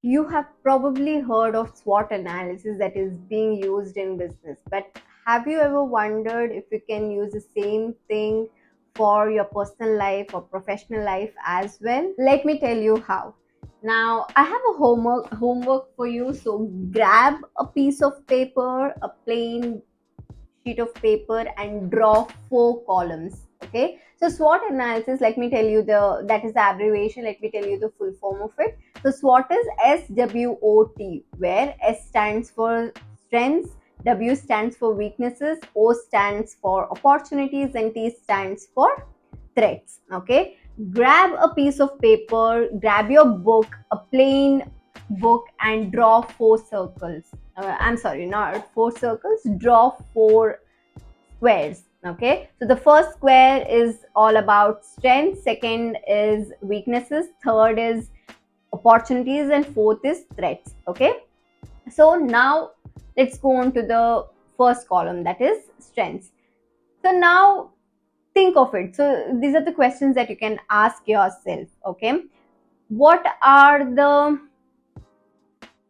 You have probably heard of SWOT analysis that is being used in business, but have you ever wondered if you can use the same thing for your personal life or professional life as well? Let me tell you how. Now, I have a homework for you. So grab a piece of paper, a plain sheet of paper, and draw 4 columns. Okay, so SWOT analysis, let me tell you that is the abbreviation. Let me tell you the full form of it. So SWOT is SWOT, where S stands for strengths, W stands for weaknesses, O stands for opportunities, and T stands for threats. Okay, grab a piece of paper, grab your book, a plain book, and draw 4 circles. I'm sorry, not 4 circles, draw 4 squares. Okay, so the first square is all about strength, second is weaknesses, third is opportunities, and fourth is threats. Okay, so now let's go on to the first column, that is strengths. So now think of it. So these are the questions that you can ask yourself. Okay, what are the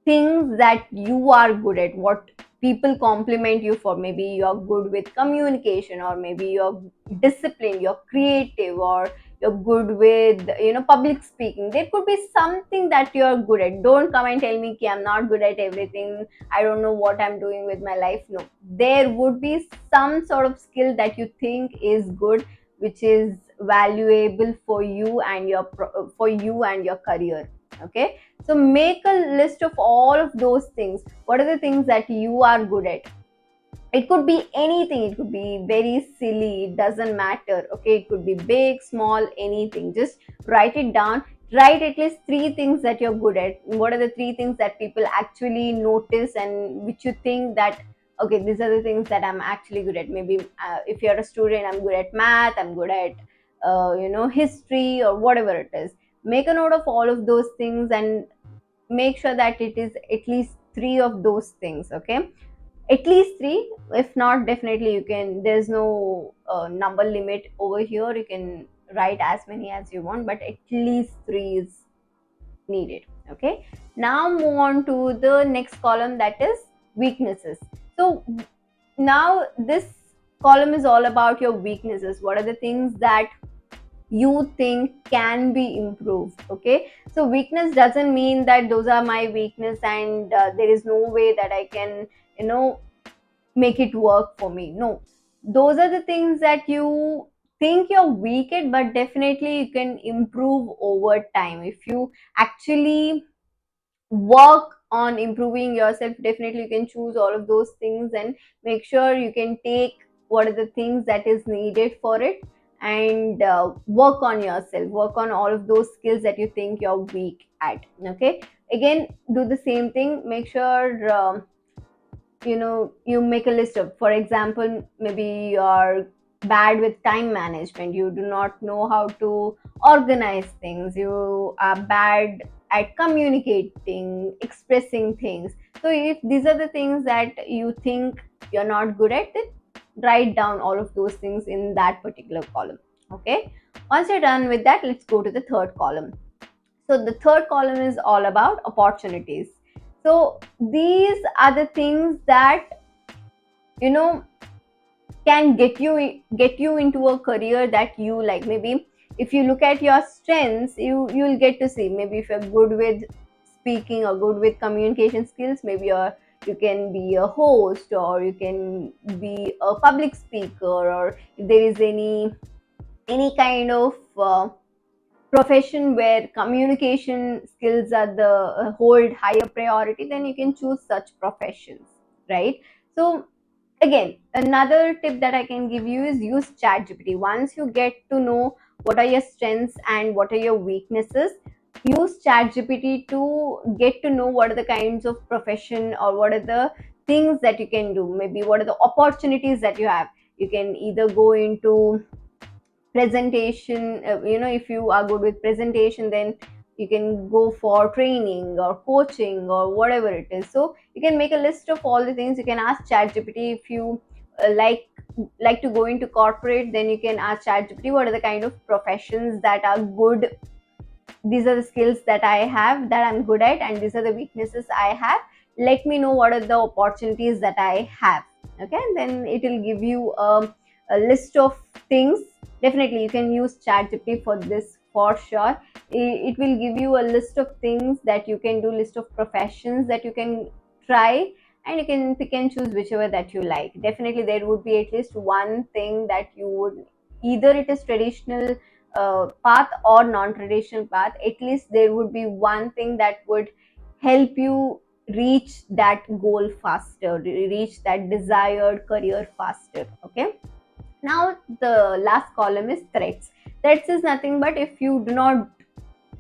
things that you are good at, what people compliment you for? Maybe you're good with communication, or maybe you're disciplined, you're creative, or you're good with public speaking. There could be something that you're good at. Don't come and tell me ki I'm not good at everything, I don't know what I'm doing with my life. No, there would be some sort of skill that you think is good, which is valuable for you and your career. Okay, so make a list of all of those things. What are the things that you are good at? It could be anything, it could be very silly, it doesn't matter. Okay, it could be big, small, anything. Just write it down. Write at least 3 things that you're good at. What are the 3 things that people actually notice, and which you think that, okay, these are the things that I'm actually good at. Maybe if you're a student, I'm good at math, I'm good at history, or whatever it is. Make a note of all of those things, and make sure that it is at least 3 of those things. Okay, at least 3. If not, definitely you can, there's no number limit over here, you can write as many as you want, but at least 3 is needed. Okay, now move on to the next column, that is weaknesses. So now this column is all about your weaknesses. What are the things that you think can be improved? Okay, so weakness doesn't mean that those are my weakness and there is no way that I can you know make it work for me. No, those are the things that you think you're weak at, but definitely you can improve over time. If you actually work on improving yourself, definitely you can choose all of those things and make sure you can take what are the things that is needed for it, and work on yourself, work on all of those skills that you think you're weak at. Okay, again, do the same thing. Make sure you make a list of, for example, maybe you're bad with time management, you do not know how to organize things, you are bad at communicating, expressing things. So if these are the things that you think you're not good at, then write down all of those things in that particular column. Okay, once you're done with that, let's go to the third column. So the third column is all about opportunities. So these are the things that you know can get you into a career that you like. Maybe if you look at your strengths, you'll get to see, maybe if you're good with speaking or good with communication skills, maybe you can be a host, or you can be a public speaker, or if there is any kind of profession where communication skills are the hold higher priority, then you can choose such professions, right? So again, another tip that I can give you is use ChatGPT. Once you get to know what are your strengths and what are your weaknesses, use ChatGPT to get to know what are the kinds of profession, or what are the things that you can do, maybe what are the opportunities that you have. You can either go into presentation, if you are good with presentation, then you can go for training or coaching or whatever it is. So you can make a list of all the things. You can ask ChatGPT. If you like to go into corporate, then you can ask ChatGPT what are the kind of professions that are good these are the skills that I have, that I'm good at, and these are the weaknesses I have. Let me know what are the opportunities that I have. Okay, and then it will give you a list of things. Definitely you can use ChatGPT for this for sure. It will give you a list of things that you can do, list of professions that you can try, and you can pick and choose whichever that you like. Definitely there would be at least one thing that you would, either it is traditional path or non-traditional path, at least there would be one thing that would help you reach that goal faster, reach that desired career faster. Okay, now the last column is threats. Threats is nothing but if you do not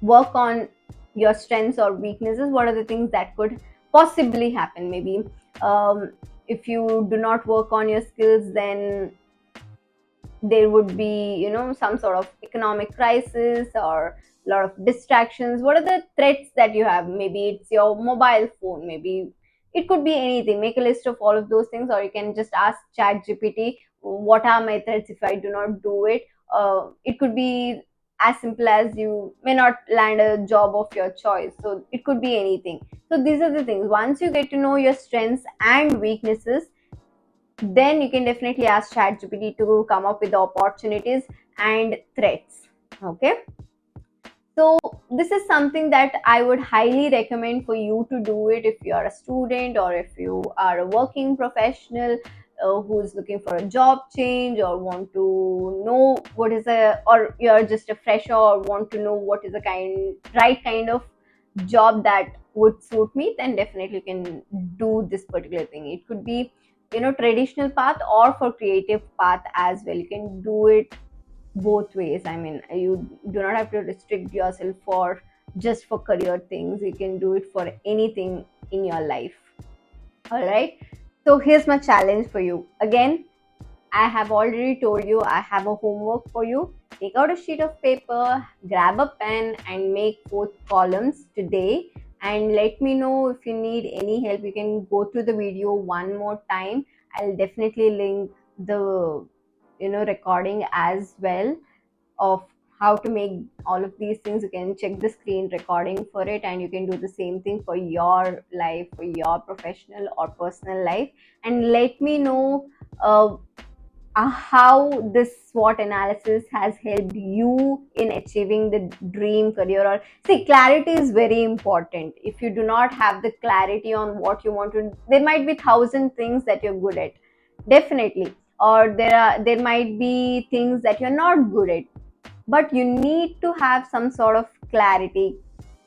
work on your strengths or weaknesses, what are the things that could possibly happen. Maybe if you do not work on your skills, then there would be, some sort of economic crisis or a lot of distractions. What are the threats that you have? Maybe it's your mobile phone, maybe it could be anything. Make a list of all of those things, or you can just ask Chat GPT, what are my threats if I do not do it. It could be as simple as you may not land a job of your choice, so it could be anything. So these are the things. Once you get to know your strengths and weaknesses, then you can definitely ask ChatGPT to come up with the opportunities and threats. Okay, so this is something that I would highly recommend for you to do it if you are a student or if you are a working professional who is looking for a job change or want to know what is a, or you're just a fresher or want to know what is the right kind of job that would suit me. Then definitely you can do this particular thing. It could be, traditional path or for creative path as well. You can do it both ways. I mean, you do not have to restrict yourself for just for career things. You can do it for anything in your life. All right, so here's my challenge for you again. I have already told you I have a homework for you. Take out a sheet of paper, grab a pen, and make 4 columns today. And let me know if you need any help. You can go through the video one more time. I'll definitely link the recording as well of how to make all of these things. You can check the screen recording for it, and you can do the same thing for your life, for your professional or personal life. And let me know how this SWOT analysis has helped you in achieving the dream career. Or see, clarity is very important. If you do not have the clarity on what you want to, there might be 1,000 things that you're good at, definitely, or there might be things that you're not good at, but you need to have some sort of clarity.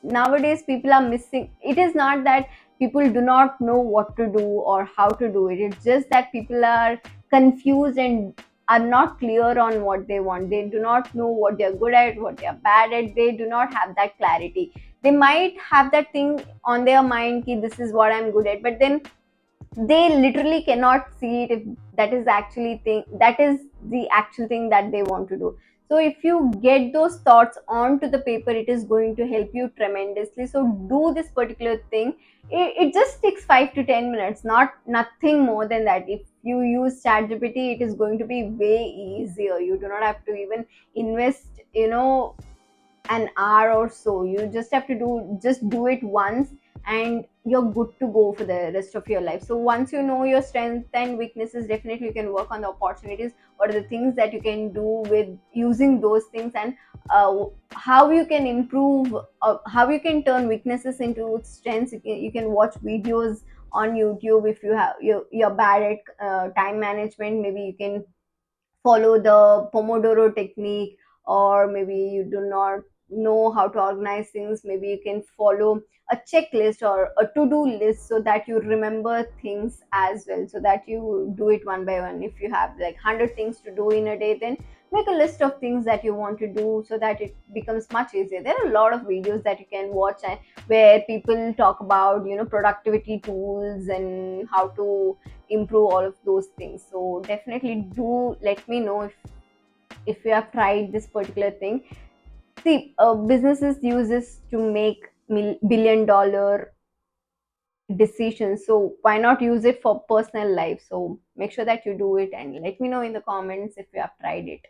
Nowadays people are missing. It is not that people do not know what to do or how to do it. It's just that people are confused and are not clear on what they want. They do not know what they're good at, what they're bad at. They do not have that clarity. They might have that thing on their mind ki this is what I'm good at, but then they literally cannot see it if that is actually thing, that is the actual thing that they want to do. So if you get those thoughts onto the paper, it is going to help you tremendously. So do this particular thing. It just takes 5 to 10 minutes, not nothing more than that. If you use ChatGPT, it is going to be way easier. You do not have to even invest an hour or so. You just have to do it once, and you're good to go for the rest of your life. So once you know your strengths and weaknesses, definitely you can work on the opportunities. What are the things that you can do with using those things, and how you can improve, how you can turn weaknesses into strengths. You can watch videos on YouTube. If you're bad at time management, maybe you can follow the Pomodoro technique. Or maybe you do not know how to organize things, maybe you can follow a checklist or a to-do list, so that you remember things as well, so that you do it one by one. If you have like 100 things to do in a day, then make a list of things that you want to do, so that it becomes much easier. There are a lot of videos that you can watch, and where people talk about productivity tools and how to improve all of those things. So definitely do let me know if you have tried this particular thing. See, businesses use this to make billion-dollar decisions. So why not use it for personal life? So make sure that you do it, and let me know in the comments if you have tried it.